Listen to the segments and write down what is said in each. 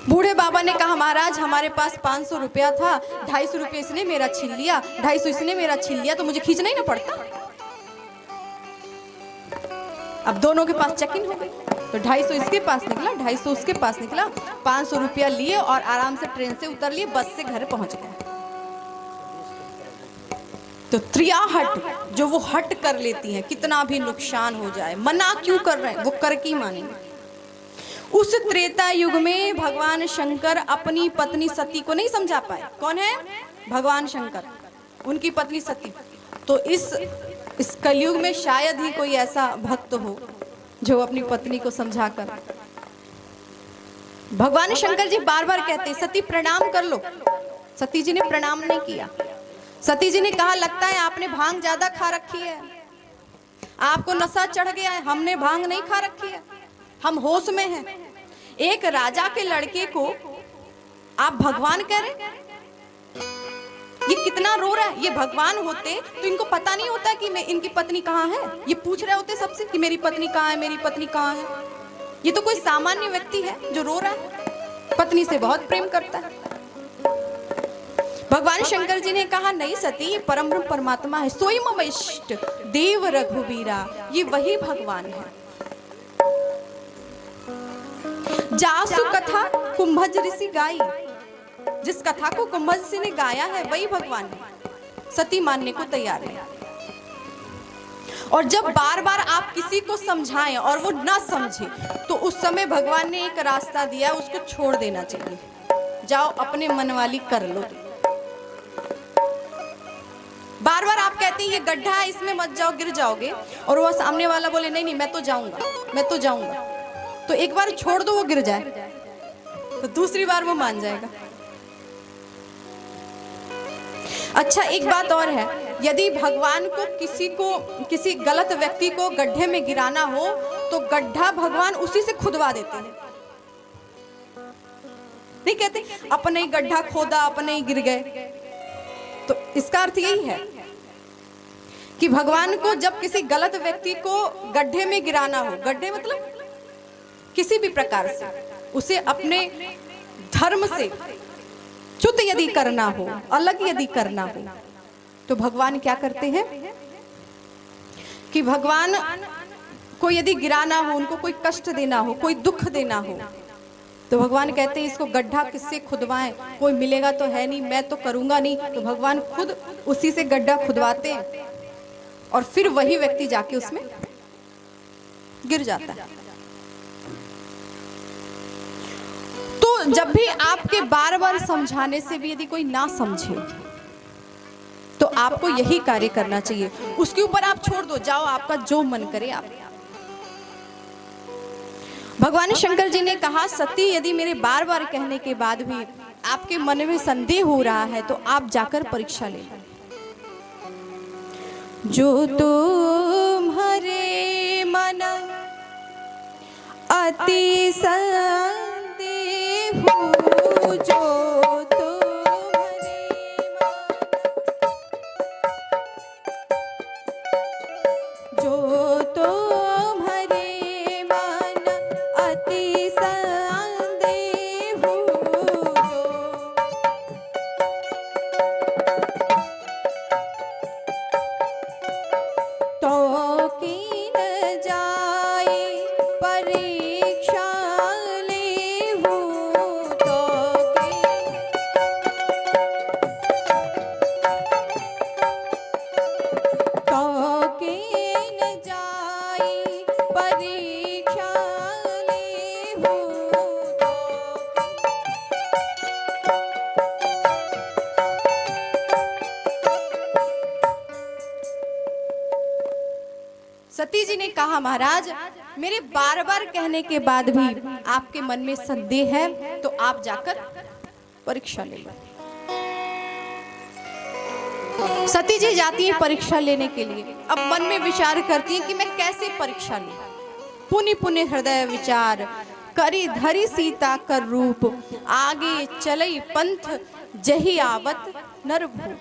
बूढ़े बाबा ने कहा महाराज हमारे पास 500 रुपया था, 250 रुपये इसने मेरा छीन लिया, 250 इसने मेरा छीन लिया, तो मुझे खींचना ही ना पड़ता। अब दोनों के पास चेक इन हो गई, तो 250 इसके पास निकला, 250 उसके पास निकला, 500 रुपया लिए और आराम से ट्रेन से उतर लिए, बस से घर पहुंच गए। तो त्रियाहट जो वो हट कर लेती हैं, कितना भी नुकसान हो जाए, मना क्यों कर रहे हैं, वो कर की मानेंगे। उस त्रेता युग में भगवान शंकर अपनी पत्नी सती को नहीं समझा पाए। कौन है? भगवान शंकर, उनकी पत्नी सती। तो इस कलयुग में शायद ही कोई ऐसा भक्त हो जो अपनी पत्नी को समझाकर। भगवान शंकर जी बार बार कहते सती प्रणाम कर लो। सती जी ने प्रणाम नहीं किया। सती जी ने कहा लगता है आपने भांग ज्यादा खा रखी है, आपको नशा चढ़ गया है, हमने भांग नहीं खा रखी है, हम होश में हैं। एक राजा के लड़के को आप भगवान कह रहे, ये कितना रो रहा है। ये भगवान होते तो इनको पता नहीं होता कि मैं इनकी पत्नी कहाँ है, ये पूछ रहे होते सबसे कि मेरी पत्नी कहाँ है, मेरी पत्नी कहाँ है। ये तो कोई सामान्य व्यक्ति है जो रो रहा है, पत्नी से बहुत प्रेम करता है। भगवान शंकर जी ने कहा नहीं सती, ये परम ब्रह्म परमात्मा है, सोई मम इष्ट देव रघुबीरा, ये वही भगवान है। जासु कथा कुंभज ऋषि गाई, जिस कथा को कुंभज ऋषि ने गाया है वही भगवान है। सती मानने को तैयार है। और जब बार बार आप किसी को समझाएं और वो ना समझे, तो उस समय भगवान ने एक रास्ता दिया, उसको छोड़ देना चाहिए। जाओ अपने मन वाली कर लो। बार बार आप कहते हैं ये गड्ढा है, इसमें मत जाओ, गिर जाओगे, और वो सामने वाला बोले नहीं नहीं मैं तो जाऊंगा, मैं तो जाऊंगा, तो एक बार छोड़ दो वो गिर जाए, तो दूसरी बार वो मान जाएगा। अच्छा एक बात और है, यदि भगवान को किसी गलत व्यक्ति को गड्ढे में गिराना हो तो गड्ढा भगवान उसी से खुदवा देते हैं। नहीं कहते अपने ही गड्ढा खोदा अपने ही गिर गए। तो इसका अर्थ यही है कि भगवान को जब किसी गलत व्यक्ति को गड्ढे में गिराना हो, गड्ढे मतलब किसी भी प्रकार से उसे अपने धर्म से च्युत यदि करना हो, अलग यदि करना हो, तो भगवान क्या करते हैं कि भगवान को यदि गिराना हो, उनको कोई कष्ट देना हो, कोई दुख देना हो, तो भगवान कहते हैं इसको गड्ढा किससे खुदवाएं, कोई मिलेगा तो है नहीं, मैं तो करूंगा नहीं। तो भगवान खुद उसी से गड्ढा खुदवाते हैं और फिर वही व्यक्ति जाके उसमें गिर जाता है। तो जब भी आपके बार बार समझाने से भी यदि कोई ना समझे, तो आपको यही कार्य करना चाहिए, उसके ऊपर आप छोड़ दो, जाओ आपका जो मन करे आप। भगवान शंकर जी ने कहा सती यदि मेरे बार बार कहने के बाद भी आपके मन में संदेह हो रहा है तो आप जाकर परीक्षा ले लो। जो तुम्हारे मन अति संदेह हो, जो तुम्हारे मन, जो तुम्हारे सती जी ने कहा महाराज मेरे बार बार कहने के बाद भी आपके मन में संदेह है तो आप जाकर परीक्षा ले लो। सती जी जाती है परीक्षा लेने के लिए। अब मन में विचार करती है कि मैं कैसे परीक्षा लूं। पुनि पुनि हृदय विचार करी धरी सीता कर रूप, आगे चलई पंथ जही आवत नरभूप।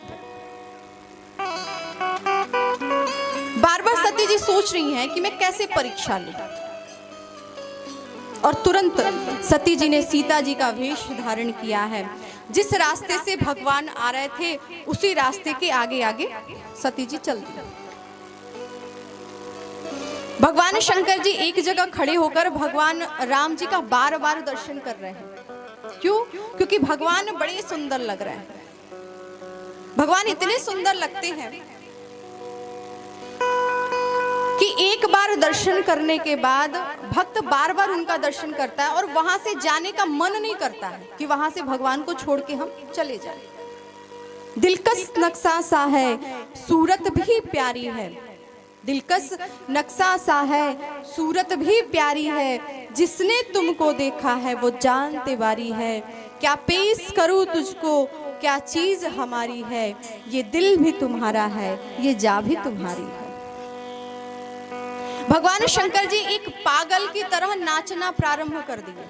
बार बार सती जी सोच रही हैं कि मैं कैसे परीक्षा लूं। और तुरंत सती जी ने सीता जी का वेश धारण किया है। जिस रास्ते से भगवान आ रहे थे उसी रास्ते के आगे आगे सती जी चल दी। भगवान शंकर जी एक जगह खड़े होकर भगवान राम जी का बार बार दर्शन कर रहे हैं। क्यों? क्योंकि भगवान बड़े सुंदर लग रहे हैं। भगवान इतने सुंदर लगते हैं कि एक बार दर्शन करने के बाद भक्त बार बार उनका दर्शन करता है और वहां से जाने का मन नहीं करता है कि वहां से भगवान को छोड़ के हम चले जाएं। दिलकश नक्शा सा है, सूरत भी प्यारी है। दिलकश नक्शा सा है, सूरत भी प्यारी है। जिसने तुमको देखा है वो जान तिवारी है। क्या पेश करूं तुझको, क्या चीज हमारी है। ये दिल भी तुम्हारा है, ये जा भी तुम्हारी है। भगवान शंकर जी एक पागल की तरह नाचना प्रारंभ कर दिए।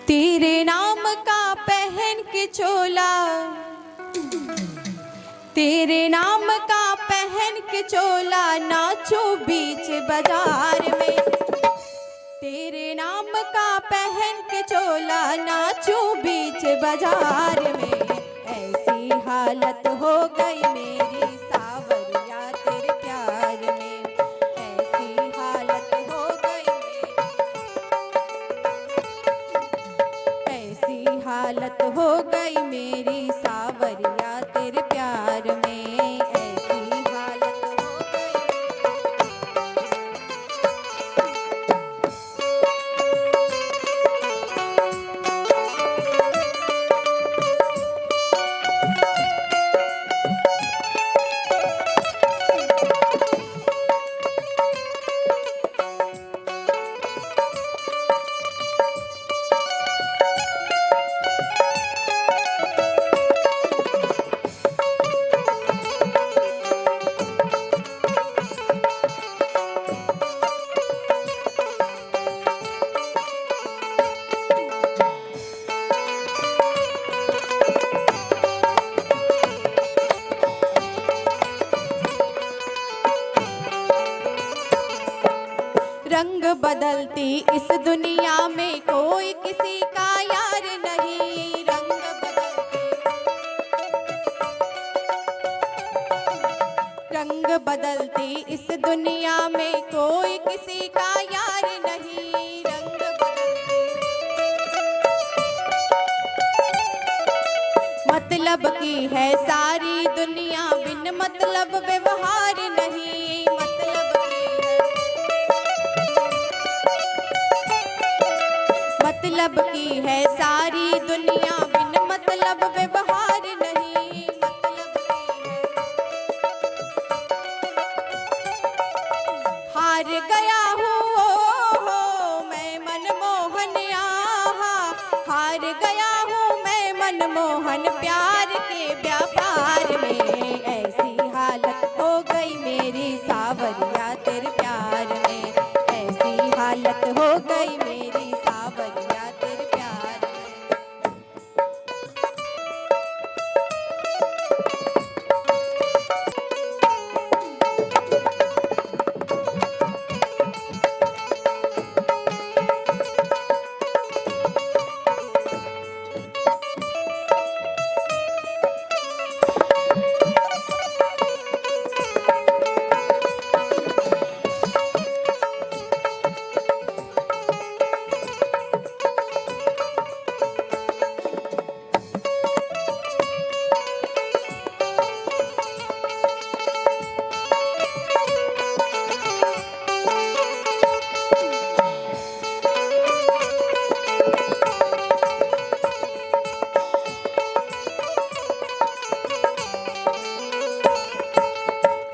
तेरे नाम का पहन के चोला, तेरे नाम का पहन के चोला, नाचो बीच बाजार में। तेरे नाम का पहन के चोला, नाचो बीच बाजार में। ऐसी हालत हो गई मेरी सावरिया तेरे प्यार में। ऐसी हालत हो गई मेरी, ऐसी हालत हो गई मेरी सावरिया तेरे प्यार में। ऐसी हालत हो रंग बदलती इस दुनिया में कोई किसी का यार नहीं। रंग बदलती इस दुनिया में कोई किसी का यार नहीं। रंग बदलती मतलब की है सारी दुनिया, बिन मतलब व्यवहार नहीं। मतलब की है सारी दुनिया, बिन मतलब व्यवहार नहीं। मतलब की है हार गया हूँ मैं मनमोहन आहा, हार गया हूँ मैं मनमोहन प्यार के व्यापार में। ऐसी हालत हो गई मेरी सावरिया तेरे प्यार में। ऐसी हालत हो गई मेरी सावरिया तेरे प्यार में।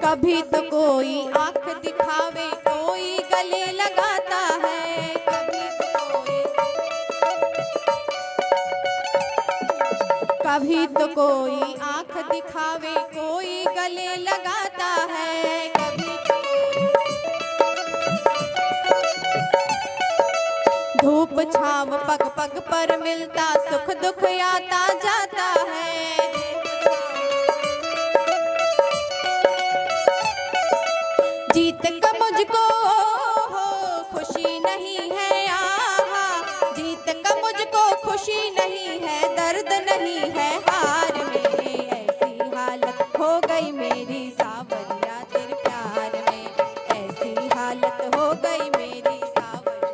कभी तो कोई आंख दिखावे, कोई गले लगाता है। कभी तो कोई आंख दिखावे, कोई गले लगाता है। कभी तो धूप छाव पग पग पर मिलता, सुख दुख आता जाता है। जीत का मुझको खुशी नहीं खुशी नहीं है, दर्द नहीं है हार में, ऐसी हालत हो गई मेरी सावरिया तेरे प्यार में, ऐसी हालत हो गई मेरी सावरिया।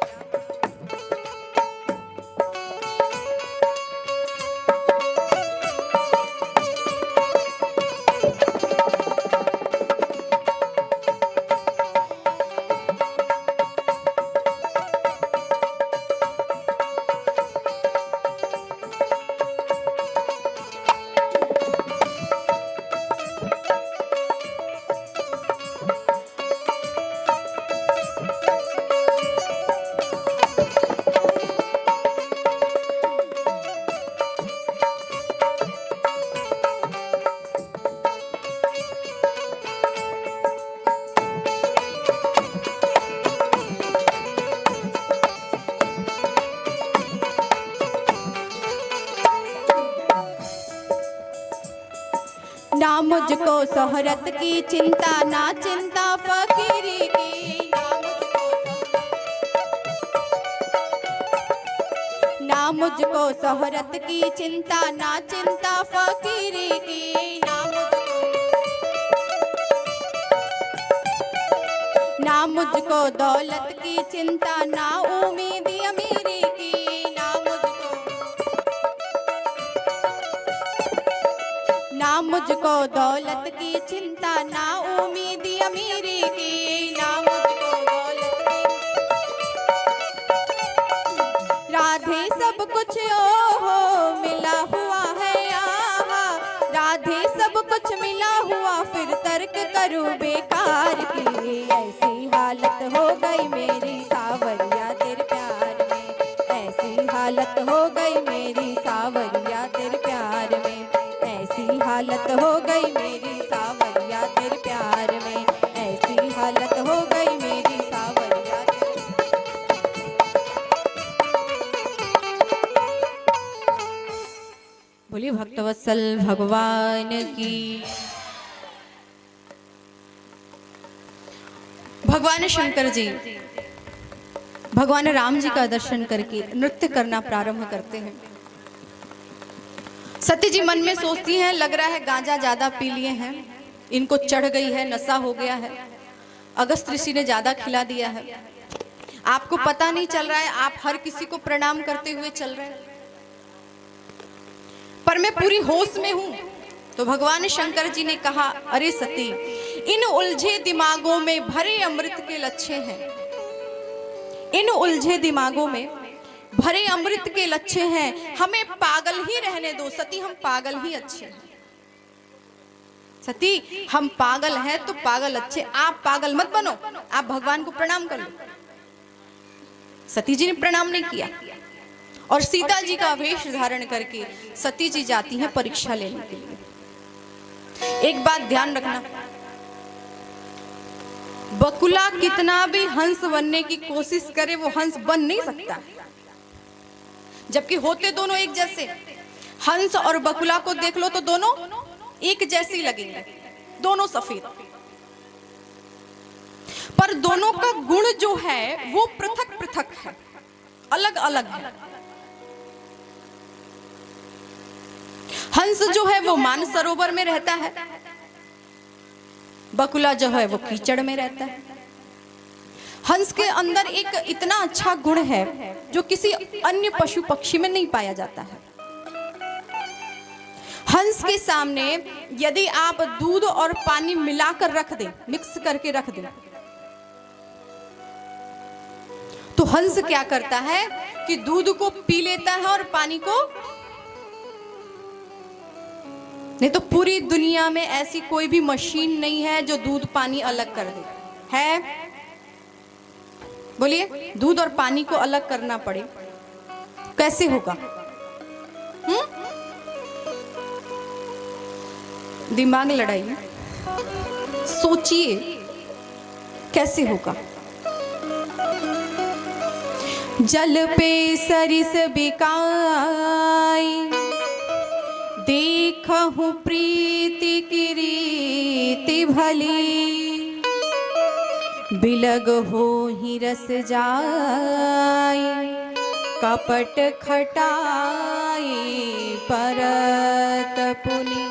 ना मुझको शोहरत की चिंता, ना चिंता फकीरी की, ना मुझको शोहरत की चिंता, ना चिंता फकीरी की, ना मुझको दौलत की चिंता, ना उम्मीद अमीरी की, ना मुझको दौलत की चिंता, ना उम्मीद अमीरी की, ना मुझको दौलत की। राधे सब कुछ ओहो मिला हुआ है आहा, राधे सब कुछ मिला हुआ फिर तर्क करूं बेकार की, ऐसी हालत हो गई मेरी सावरिया तेरे प्यार में, ऐसी हालत हो गई मेरी सावरिया तेरे प्यार में, ऐसी हालत हो गई मेरी सावरिया तेरे प्यार में, ऐसी हालत हो गई मेरी सावरिया तेरे। बोलिए भक्तवत्सल भगवान की। भगवान शंकर जी भगवान राम जी का दर्शन करके नृत्य करना प्रारंभ करते हैं। सती जी मन में सोचती हैं, लग रहा है गांजा ज्यादा पी लिए हैं, इनको चढ़ गई है, नशा हो गया है, अगस्त ऋषि ने ज्यादा खिला दिया है, आपको पता नहीं चल रहा है, आप हर किसी को प्रणाम करते हुए चल रहे हैं, पर मैं पूरी होश में हूं। तो भगवान शंकर जी ने कहा, अरे सती, इन उलझे दिमागों में भरे अमृत के लच्छे हैं, इन उलझे दिमागों में भरे अमृत के लच्छे हैं, हमें पागल ही रहने दो सती, हम पागल ही अच्छे हैं। सती हम पागल हैं तो पागल अच्छे, आप पागल मत बनो, आप भगवान को प्रणाम कर लो। सती जी ने प्रणाम नहीं किया और सीता जी का वेश धारण करके सती जी जाती हैं परीक्षा लेने के लिए। एक बात ध्यान रखना, बकुला कितना भी हंस बनने की कोशिश करे वो हंस बन नहीं सकता, जबकि होते दोनों एक जैसे। हंस और बकुला को देख लो तो दोनों एक जैसी लगेंगे, दोनों सफेद, पर दोनों का गुण जो है वो पृथक पृथक है, अलग अलग है। हंस जो है वो मानसरोवर में रहता है, बकुला जो है वो कीचड़ में रहता है। हंस के अंदर एक इतना अच्छा गुण है जो किसी अन्य पशु पक्षी में नहीं पाया जाता है। हंस के सामने यदि आप दूध और पानी मिलाकर रख दें, मिक्स करके रख दें, तो हंस क्या करता है कि दूध को पी लेता है और पानी को नहीं। तो पूरी दुनिया में ऐसी कोई भी मशीन नहीं है जो दूध पानी अलग कर दे, है? बोलिए, दूध और पानी को अलग करना पड़े, कैसे होगा? दिमाग लड़ाइए, सोचिए कैसे होगा। जल पे सरिस बिकाई, देखहु प्रीति की रीति भली, बिलग हो ही रस जाई, कपट खटाई परत पुनि।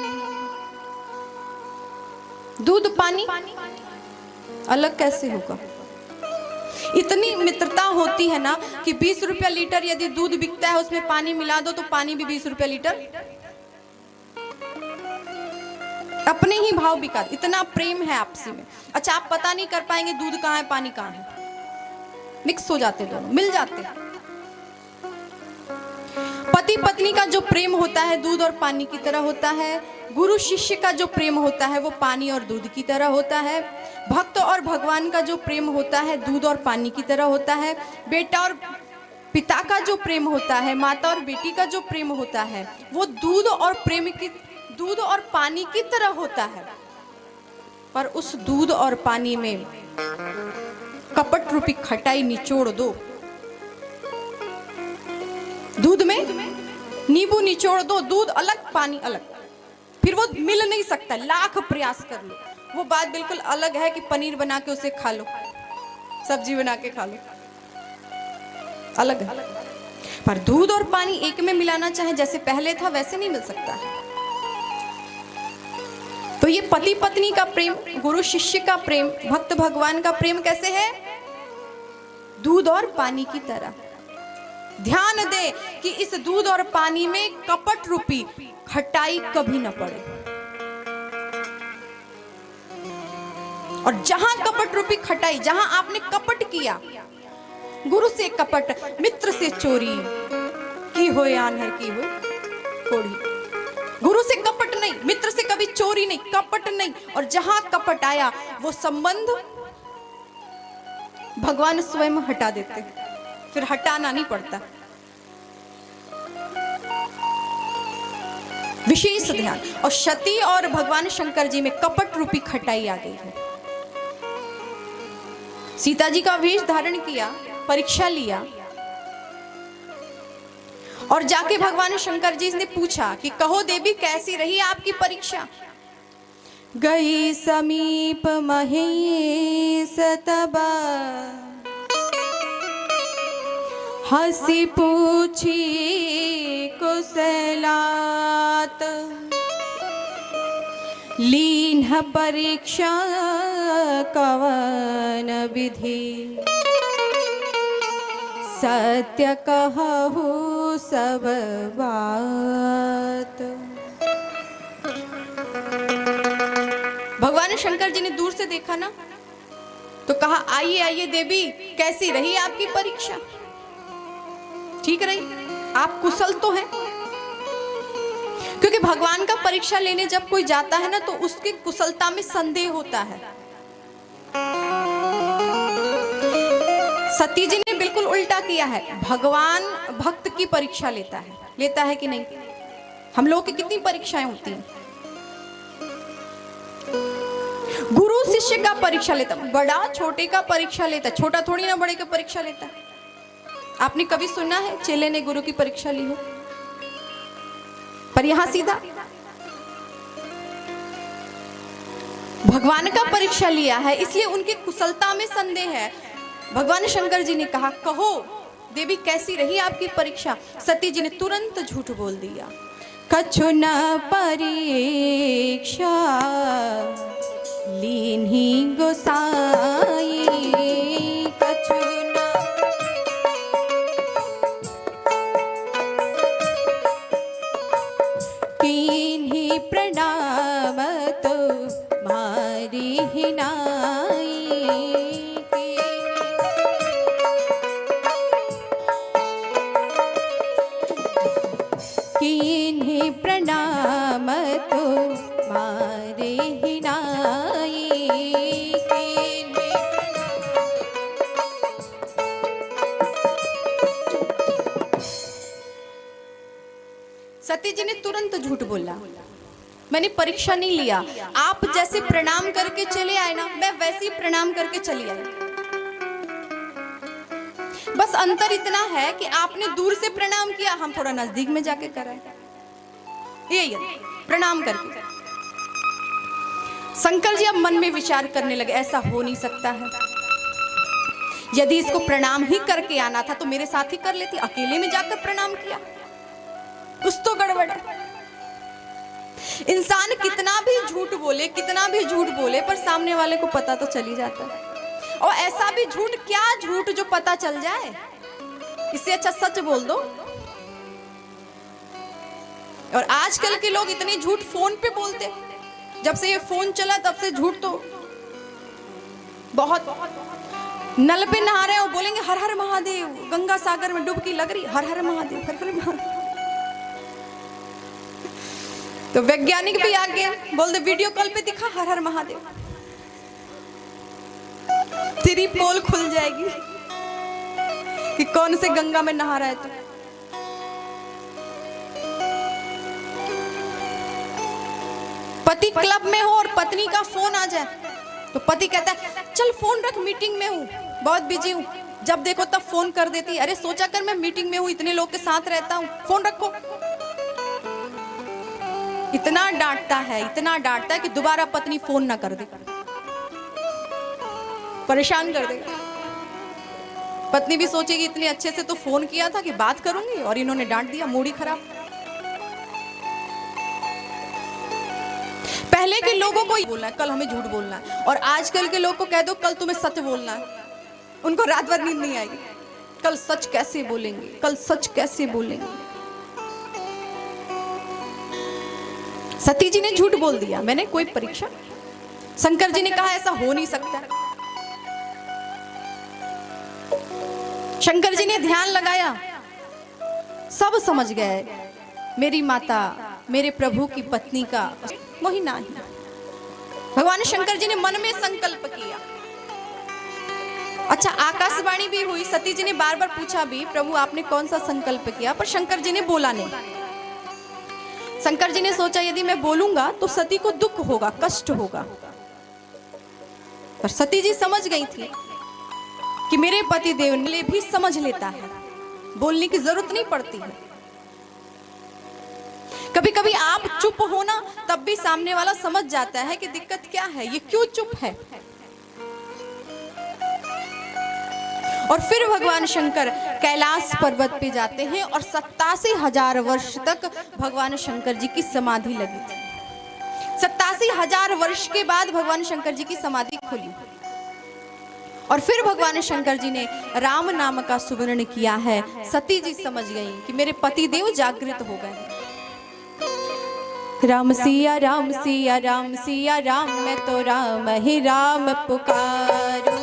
दूध पानी अलग कैसे होगा? इतनी मित्रता होती है ना कि 20 रुपया लीटर यदि दूध बिकता है उसमें पानी मिला दो तो पानी भी 20 रुपया लीटर, अपने ही भाव बिका। इतना प्रेम है आपसी में। अच्छा, आप पता नहीं कर पाएंगे दूध कहाँ है पानी कहाँ है, मिक्स हो जाते, दोनों मिल जाते। पति पत्नी का जो प्रेम होता है दूध और पानी की तरह होता है। गुरु शिष्य का जो प्रेम होता है वो पानी और दूध की तरह होता है। भक्त और भगवान का जो प्रेम होता है दूध और पानी की तरह होता है। बेटा और पिता का जो प्रेम होता है, माता और बेटी का जो प्रेम होता है वो दूध और पानी की तरह होता है। पर उस दूध और पानी में कपट रूपी खटाई निचोड़ दो, दूध में नींबू निचोड़ दो, दूध अलग पानी अलग, फिर वो मिल नहीं सकता, लाख प्रयास कर लो। वो बात बिल्कुल अलग है कि पनीर बना के उसे खा लो, सब्जी बना के खा लो, अलग है। पर दूध और पानी एक में मिलाना चाहे जैसे पहले था वैसे नहीं मिल सकता है। तो ये पति पत्नी का प्रेम, गुरु शिष्य का प्रेम, भक्त भगवान का प्रेम कैसे है? दूध और पानी की तरह। ध्यान दे कि इस दूध और पानी में कपट रूपी खटाई कभी न पड़े। और जहां कपट रूपी खटाई, जहां आपने कपट किया, गुरु से कपट, मित्र से चोरी की हो यान है की हो कोड़ी। गुरु से कपट नहीं, मित्र से कभी चोरी नहीं, कपट नहीं। और जहां कपट आया वो संबंध भगवान स्वयं हटा देते, फिर हटाना नहीं पड़ता। विशेष ध्यान। और सती और भगवान शंकर जी में कपट रूपी खटाई आ गई है। सीता जी का वेश धारण किया, परीक्षा लिया और जाके भगवान शंकर जी ने पूछा कि कहो देवी कैसी रही आपकी परीक्षा। गई समीप महेश तब हंसी पूछी कुशलात, लीन परीक्षा कवन विधि, सत्य कहू सब बात। भगवान शंकर जी ने दूर से देखा ना तो कहा आइए आइए देवी कैसी रही आपकी परीक्षा। ठीक रही, आप कुशल तो हैं। क्योंकि भगवान का परीक्षा लेने जब कोई जाता है ना तो उसकी कुशलता में संदेह होता है। सती जी ने बिल्कुल उल्टा किया है। भगवान भक्त की परीक्षा लेता है कि नहीं? हम लोगों की कितनी परीक्षाएं होती हैं। गुरु शिष्य का परीक्षा लेता, बड़ा छोटे का परीक्षा लेता, छोटा थोड़ी ना बड़े का परीक्षा लेता। आपने कभी सुना है चेले ने गुरु की परीक्षा ली हो? पर यहां सीधा भगवान का परीक्षा लिया है, इसलिए उनकी कुशलता में संदेह है। भगवान शंकर जी ने कहा कहो देवी कैसी रही आपकी परीक्षा। सती जी ने तुरंत झूठ बोल दिया, कछु न परीक्षा लीन्ही गोसाई, कछु न कीन्ही प्रणाम तो मारी हिनाई, कीन्ही प्रणाम तो मारे हिनाई, कीन्ही सती जी ने तुरंत झूठ बोला, मैंने परीक्षा नहीं लिया। आप जैसे प्रणाम करके चले आए ना, मैं वैसे ही प्रणाम करके चली आई। बस अंतर इतना है कि आपने दूर से प्रणाम किया, हम थोड़ा नजदीक में जाके कराए। यही प्रणाम करके। शंकर जी अब मन में विचार करने लगे, ऐसा हो नहीं सकता है। यदि इसको प्रणाम ही करके आना था तो मेरे साथ ही कर लेती, अकेले में जाकर प्रणाम किया, कुछ तो गड़बड़ है। इंसान कितना भी झूठ बोले, कितना भी झूठ बोले, पर सामने वाले को पता तो चल ही जाता है। और ऐसा भी झूठ, क्या झूठ जो पता चल जाए, इससे अच्छा सच बोल दो। और आजकल के लोग इतने झूठ फोन पे बोलते, जब से ये फोन चला तब से झूठ तो बहुत। नल पे नहा रहे हो, बोलेंगे हर हर महादेव, गंगा सागर में डुबकी लग रही, हर हर महादेव, हर हर महादेव। तो वैज्ञानिक भी आगे बोल दे, वीडियो कॉल पे दिखा हर हर महादेव, तेरी पोल खुल जाएगी कि कौन से गंगा में नहा रहा है तू। पति क्लब में हो और पत्नी का फोन आ जाए तो पति कहता है चल फोन रख, मीटिंग में हूँ, बहुत बिजी हूँ। जब देखो तब फोन कर देती, अरे सोचा कर मैं मीटिंग में हूँ, इतने लोग के साथ रहता हूँ, फोन रखो। इतना डांटता है, इतना डांटता है कि दोबारा पत्नी फोन ना कर दे, परेशान कर देगा। पत्नी भी सोचेगी इतने अच्छे से तो फोन किया था कि बात करूंगी, और इन्होंने डांट दिया, मूड ही खराब। पहले के लोगों को बोलना है कल हमें झूठ बोलना है, और आजकल के लोग को कह दो कल तुम्हें सच बोलना है, उनको रात भर नींद नहीं आएगी। कल सच कैसे बोलेंगे, कल सच कैसे बोलेंगे। सती जी ने झूठ बोल दिया, मैंने कोई परीक्षा, शंकर जी ने कहा ऐसा हो नहीं सकता। शंकर जी ने ध्यान लगाया, सब समझ गए, मेरी माता मेरे प्रभु की पत्नी का वही नहीं। भगवान शंकर जी ने मन में संकल्प किया। अच्छा, आकाशवाणी भी हुई, सती जी ने बार बार पूछा भी, प्रभु आपने कौन सा संकल्प किया, पर शंकर जी ने बोला नहीं। शंकर जी ने सोचा यदि मैं बोलूंगा तो सती को दुख होगा, कष्ट होगा, पर सती जी समझ गई थी कि मेरे पति देव ने भी समझ लेता है, बोलने की जरूरत नहीं पड़ती है। कभी कभी आप चुप हो ना, तब भी सामने वाला समझ जाता है कि दिक्कत क्या है, ये क्यों चुप है। और फिर भगवान शंकर कैलाश पर्वत पे जाते हैं और 87,000 वर्ष तक भगवान शंकर जी की समाधि लगी थी। 87,000 वर्ष के बाद भगवान शंकर जी की समाधि खुली, और फिर भगवान शंकर जी ने राम नाम का सुमिरन किया है। सती जी समझ गई कि मेरे पति देव जागृत हो गए। राम सिया राम सिया राम सिया राम, मैं तो राम ही राम पुकारूं।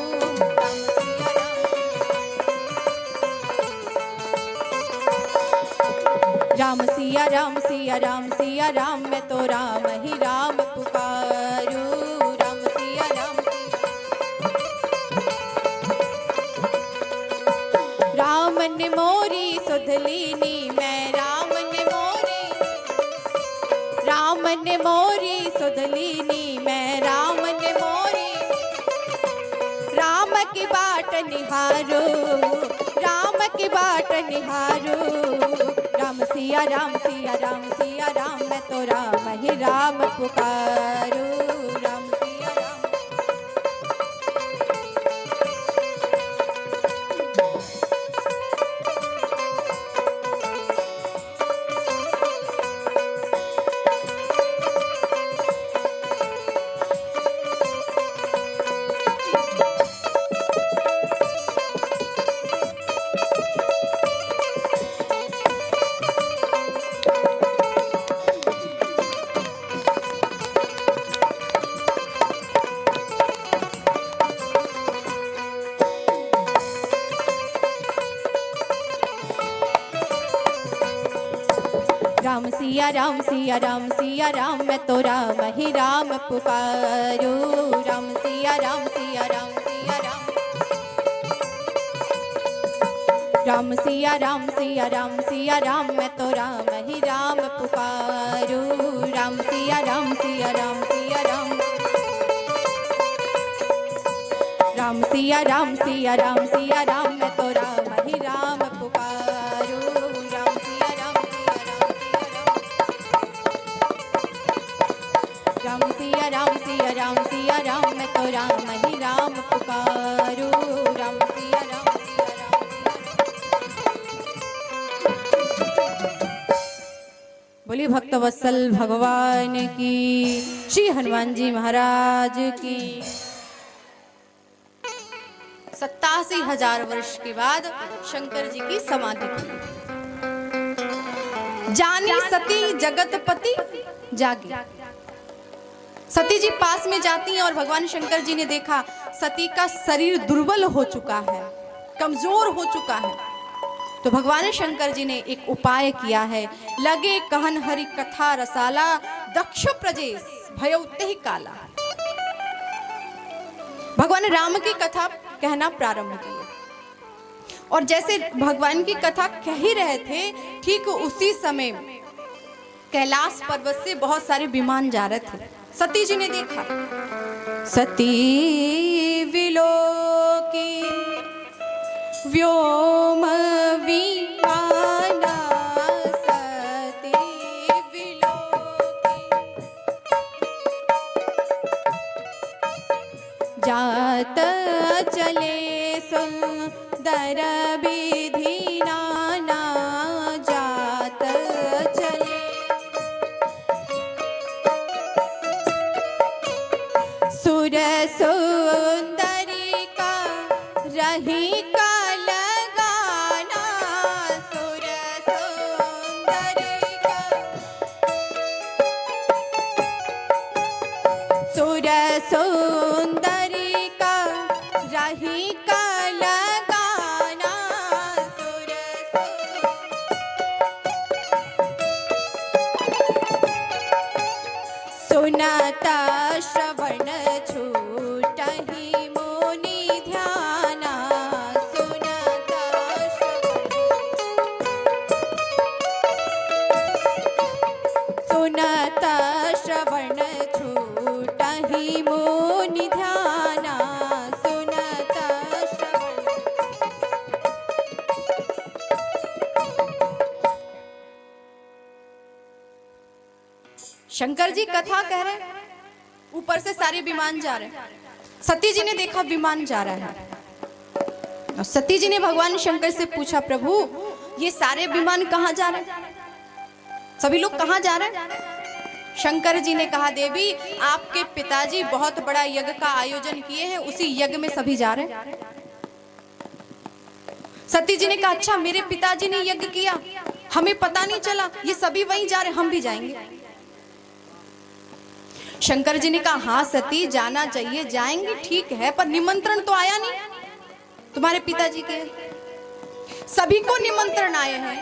राम सिया राम सिया राम सिया राम, मैं तो राम ही राम पुकारूं। राम सिया राम राम ने मोरी सुध लीनी, मैं राम ने मोरी सुध लीनी, मैं राम ने मोरी। राम की बाट निहारो, राम की बाट निहारो। राम सिया राम सिया राम सिया राम, मैं तो राम ही राम पुकारूं। राम सिया राम। राम सिया राम सिया राम सिया राम, मैं तो राम ही राम पुकारूं। राम सिया राम सिया राम सिया राम। राम सिया राम सिया राम सिया राम, मैं तो राम ही राम पुकारूं। राम सिया राम सिया राम सिया राम। राम सिया राम सिया राम सिया राम, मैं तो राम ही राम पुकारूं। राम सिया राम राम सिया राम सिया राम सिया राम, मैं तो राम ही राम पुकारूं। राम सिया बोलिए भक्तवत्सल भगवान की, श्री हनुमान जी महाराज की। 87,000 वर्ष के बाद शंकर जी की समाधि खुली। जानी सती जगतपति जागी। सती जी पास में जाती हैं और भगवान शंकर जी ने देखा सती का शरीर दुर्बल हो चुका है, कमजोर हो चुका है। तो भगवान शंकर जी ने एक उपाय किया है। लगे कहन हरि कथा रसाला, दक्ष प्रजेश भयउते ही काला। भगवान राम की कथा कहना प्रारंभ किए और जैसे भगवान की कथा कह ही रहे थे, ठीक उसी समय कैलाश पर्वत से बहुत सारे विमान जा रहे थे। सती जी ने देखा, सती विलोकी व्योम विमाना, सती विलोकी जात चले सुंदर विधि नाना, जात चले सुर सुंदरी का रही का लगाना, सुर सुंदरी का, सुर सुंदरी का रही का लगाना, सुर सुनाता श्रवण छूटहि मुनि ध्याना, सुनाता सुनाता श्रवण छूटहि मुनि ध्याना, सुनाता श्रवण। शंकर जी कथा कह रहे, ऊपर से सारे विमान जा रहे हैं। सती जी ने देखा विमान जा रहा है और सती जी ने भगवान शंकर से पूछा, प्रभु ये सारे विमान कहाँ जा रहे हैं, सभी लोग कहाँ जा रहे हैं? शंकर जी ने कहा, देवी आपके पिताजी बहुत बड़ा यज्ञ का आयोजन किए हैं, उसी यज्ञ में सभी जा रहे हैं। सती जी ने कहा, अच्छा मेरे पिताजी ने यज्ञ किया, हमें पता नहीं चला, ये सभी वहीं जा रहे, हम भी जाएंगे। शंकर जी ने कहा, हाँ सती जाना चाहिए, जाएंगे ठीक है, पर निमंत्रण तो आया नहीं तुम्हारे पिताजी के। सभी को निमंत्रण आए हैं,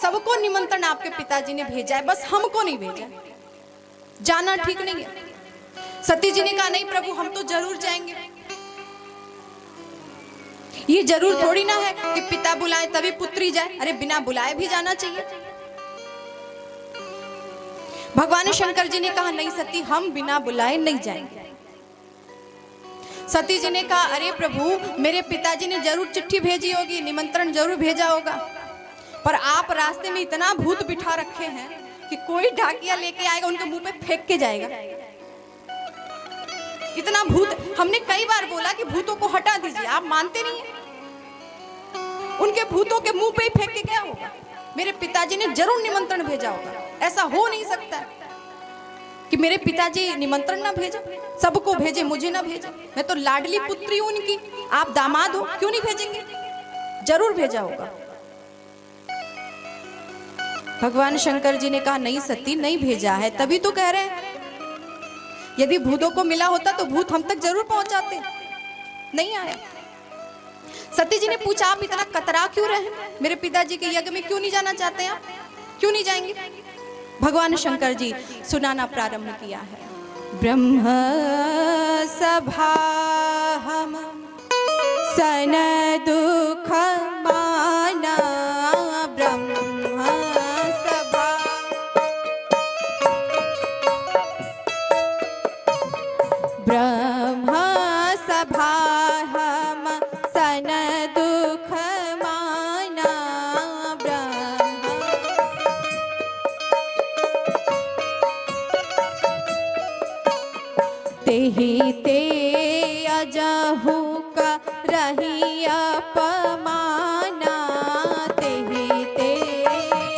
सबको निमंत्रण आपके पिताजी ने भेजा है, बस हमको नहीं भेजा, जाना ठीक नहीं है। सती जी ने कहा, नहीं प्रभु हम तो जरूर जाएंगे। ये जरूर थोड़ी ना है कि पिता बुलाए तभी पुत्री जाए, अरे बिना बुलाए भी जाना चाहिए। भगवान शंकर जी ने कहा, नहीं सती हम बिना बुलाए नहीं जाएंगे। सती जी ने कहा, अरे प्रभु मेरे पिताजी ने जरूर चिट्ठी भेजी होगी, निमंत्रण जरूर भेजा होगा, पर आप रास्ते में इतना भूत बिठा रखे हैं कि कोई डाकिया लेके आएगा उनके मुंह पे फेंक के जाएगा। इतना भूत, हमने कई बार बोला कि भूतों को हटा दीजिए, आप मानते नहीं है। उनके भूतों के मुंह पे ही फेंक के क्या होगा? मेरे पिताजी ने जरूर निमंत्रण भेजा होगा, ऐसा हो नहीं सकता कि मेरे पिताजी निमंत्रण ना भेजे, सबको भेजे मुझे ना भेजे, मैं तो लाडली पुत्री हूं उनकी, आप दामाद हो, क्यों नहीं भेजेंगे? जरूर भेजा होगा। भगवान शंकर जी ने कहा, नहीं सती नहीं भेजा है, तभी तो कह रहे हैं, यदि भूतों को मिला होता तो भूत हम तक जरूर पहुंचाते, नहीं आया। सती जी ने पूछा, आप इतना कतरा क्यों रहे, मेरे पिताजी के यज्ञ में क्यों नहीं जाना चाहते आप, क्यों नहीं जाएंगे? भगवान शंकर जी सुनाना प्रारंभ किया है। ब्रह्म सभा हम सन दुख माना, ब्रह्म सभा ब्रह्म सभा हम सन दुख माना, ब्रह्म तेहि ते अजहु का रही अपमाना, तेहि ते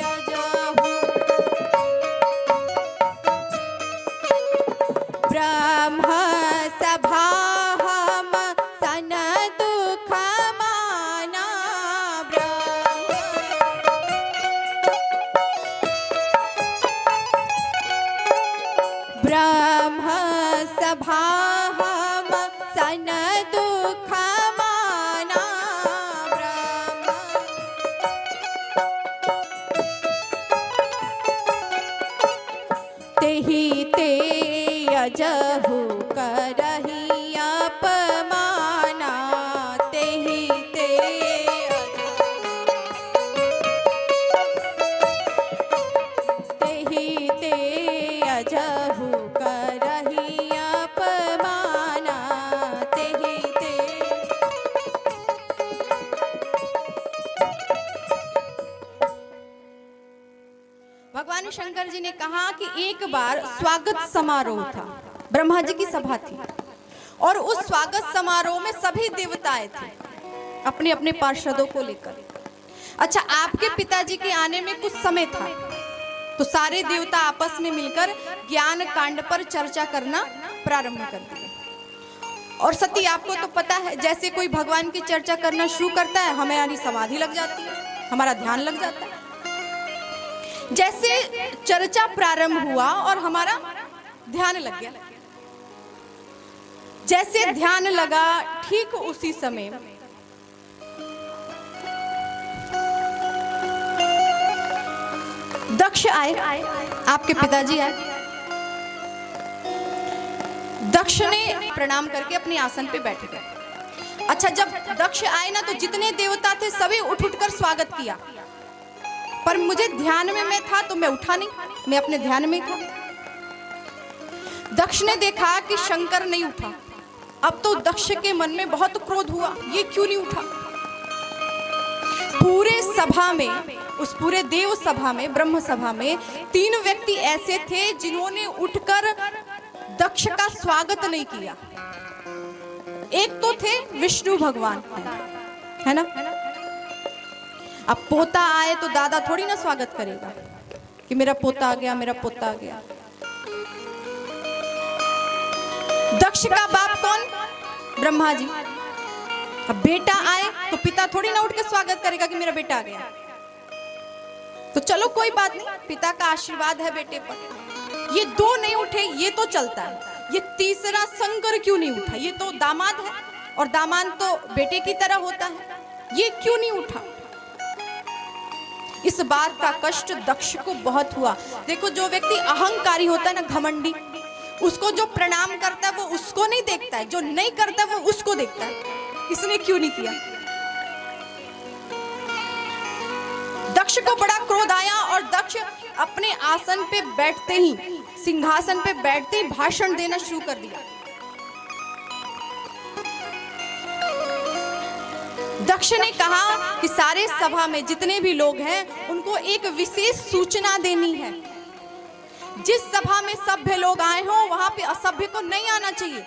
अजहु सभा हम सन दुख माना ब्रह्म। तेहि ते अजहु करहि अपमाना। तेहि ते अजहु करहि अपमाना। तेहि ते। भगवान शंकर जी ने कहा कि एक बार स्वागत समारोह था, ब्रह्मा जी की सभा थी और उस स्वागत समारोह में सभी देवताएं थे अपने अपने पार्षदों को लेकर। अच्छा, आपके पिताजी के आने में कुछ समय था तो सारे देवता आपस में मिलकर ज्ञान कांड पर चर्चा करना प्रारंभ कर दिए। और सती, आपको तो पता है, जैसे कोई भगवान की चर्चा करना शुरू करता है हमारी समाधि लग जाती है, हमारा ध्यान लग जाता है। जैसे चर्चा प्रारंभ हुआ और हमारा ध्यान लग गया। जैसे ध्यान लगा, ठीक उसी समय दक्ष आए, आपके पिताजी आए। दक्ष ने प्रणाम करके अपने आसन पे बैठ गए। अच्छा, जब दक्ष आए ना तो जितने देवता थे सभी उठ उठकर स्वागत किया, पर मुझे ध्यान में मैं था तो मैं उठा नहीं, मैं अपने ध्यान में था। दक्ष ने देखा कि शंकर नहीं उठा। अब तो दक्ष के मन में बहुत क्रोध हुआ, ये क्यों नहीं उठा। पूरे सभा में, उस पूरे देव सभा में, ब्रह्म सभा में 3 व्यक्ति ऐसे थे जिन्होंने उठकर दक्ष का स्वागत नहीं किया। एक तो थे विष्णु भगवान, है ना। अब पोता आए तो दादा थोड़ी ना स्वागत करेगा कि मेरा पोता आ गया, मेरा पोता आ गया। दक्ष का बाप कौन? ब्रह्मा जी। अब बेटा आए तो पिता थोड़ी ना उठ के स्वागत करेगा कि मेरा बेटा आ गया। तो चलो कोई बात नहीं, पिता का आशीर्वाद है बेटे पर। ये 2 नहीं उठे, ये तो चलता है। ये तीसरा शंकर क्यों नहीं उठा? ये तो दामाद है और दामाद तो बेटे की तरह होता है, ये क्यों नहीं उठा? इस बात का कष्ट दक्ष को बहुत हुआ। देखो, जो व्यक्ति अहंकारी होता है ना, घमंडी, उसको जो प्रणाम करता है वो उसको नहीं देखता है, जो नहीं करता है वो उसको देखता है। इसने क्यों नहीं किया? दक्ष को बड़ा क्रोध आया और दक्ष अपने आसन पे बैठते ही, सिंहासन पे बैठते ही भाषण देना शुरू कर दिया। दक्ष ने कहा कि सारे सभा में जितने भी लोग हैं उनको एक विशेष सूचना देनी है। जिस सभा में सभ्य लोग आए हो वहां पे असभ्य को नहीं आना चाहिए।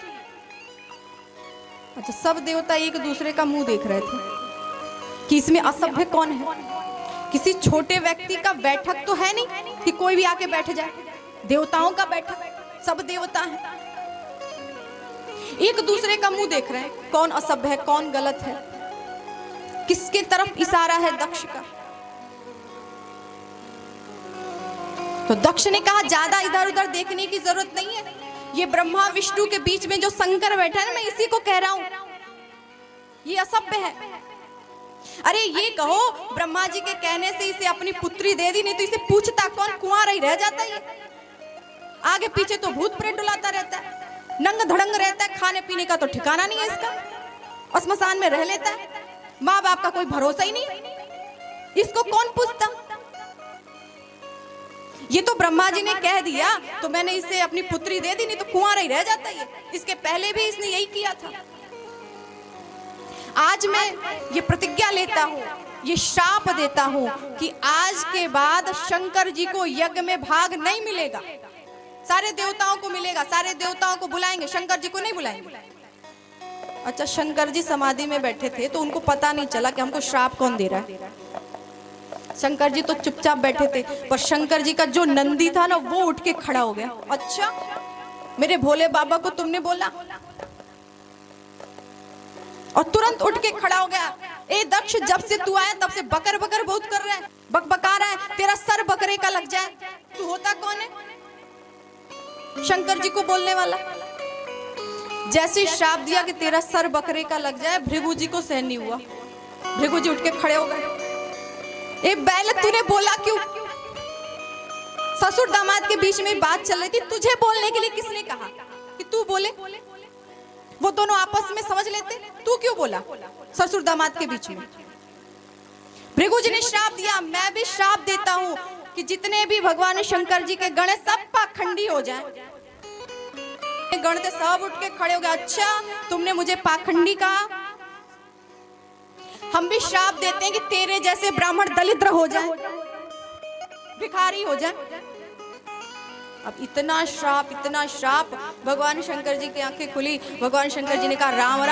अच्छा, सब देवता एक दूसरे का मुंह देख रहे थे कि इसमें असभ्य कौन है। किसी छोटे व्यक्ति का बैठक तो है नहीं कि कोई भी आके बैठ जाए। देवताओं का बैठक, सब देवता हैं, एक दूसरे का मुंह देख रहे हैं, कौन असभ्य है, कौन गलत है, किसके तरफ इशारा है दक्ष का। तो दक्ष ने कहा ज्यादा इधर उधर देखने की जरूरत नहीं है, ये ब्रह्मा विष्णु के बीच में जो शंकर बैठा है ना, मैं इसी को कह रहा हूं, ये असभ्य है। अरे ये कहो, ब्रह्मा जी के कहने से इसे अपनी पुत्री दे दी, नहीं तो इसे पूछता कौन, कुंवारा ही रह जाता है। आगे पीछे तो भूत प्रेत डुलाता रहता है, नंग धड़ंग रहता है, खाने पीने का तो ठिकाना नहीं है इसका, और स्मशान में रह लेता है, माँ बाप का कोई भरोसा ही नहीं, इसको कौन पूछता। ये तो ब्रह्मा जी ने कह दिया तो मैंने इसे अपनी पुत्री दे दी, नहीं तो कुंवारा ही रह जाता है। इसके पहले भी इसने यही किया था। आज मैं ये प्रतिज्ञा लेता हूँ, ये श्राप देता हूँ कि आज के बाद शंकर जी को यज्ञ में भाग नहीं मिलेगा। सारे देवताओं को मिलेगा, सारे देवताओं को बुलाएंगे, शंकर जी को नहीं बुलाएंगे। अच्छा, शंकर जी समाधि में बैठे थे तो उनको पता नहीं चला कि हमको श्राप कौन दे रहा है। शंकर जी तो चुपचाप बैठे थे, पर शंकर जी का जो नंदी था ना, वो उठ के खड़ा हो गया। अच्छा, मेरे भोले बाबा को तुमने बोला, और तुरंत उठ के खड़ा हो गया। ए दक्ष, जब से तू आया तब से बकर बकर बहुत कर रहा है, बकबका रहा है, तेरा सर बकरे का लग जाए। तू होता कौन है? शंकर जी को बोलने वाला। जैसे श्राप दिया कि तेरा सर बकरे का लग जाए, भृगु जी को सहन नहीं हुआ। भृगु जी उठ के खड़े हो गए। ए बैल, तूने बोला क्यों? ससुर दामाद के बीच में बात चल रही थी, तुझे बोलने के लिए किसने कहा कि तू बोले? वो दोनों आपस में समझ लेते, तू क्यों बोला ससुर दामाद के बीच में? भृगु जी ने श्राप दिया। मैं भी श्राप देता हूं कि जितने भी भगवान शंकर जी के गण सब पाखंडी हो जाएं। गण के सब उठ के खड़े हो गए। अच्छा, तुमने मुझे पाखंडी कहा, हम भी श्राप देते हैं कि तेरे जैसे ब्राह्मण दलिद्र हो जाएं, भिखारी हो जाएं। अब इतना श्राप, भगवान शंकर जी की आंखें खुली। भगवान शंकर जी ने कहा राम राम।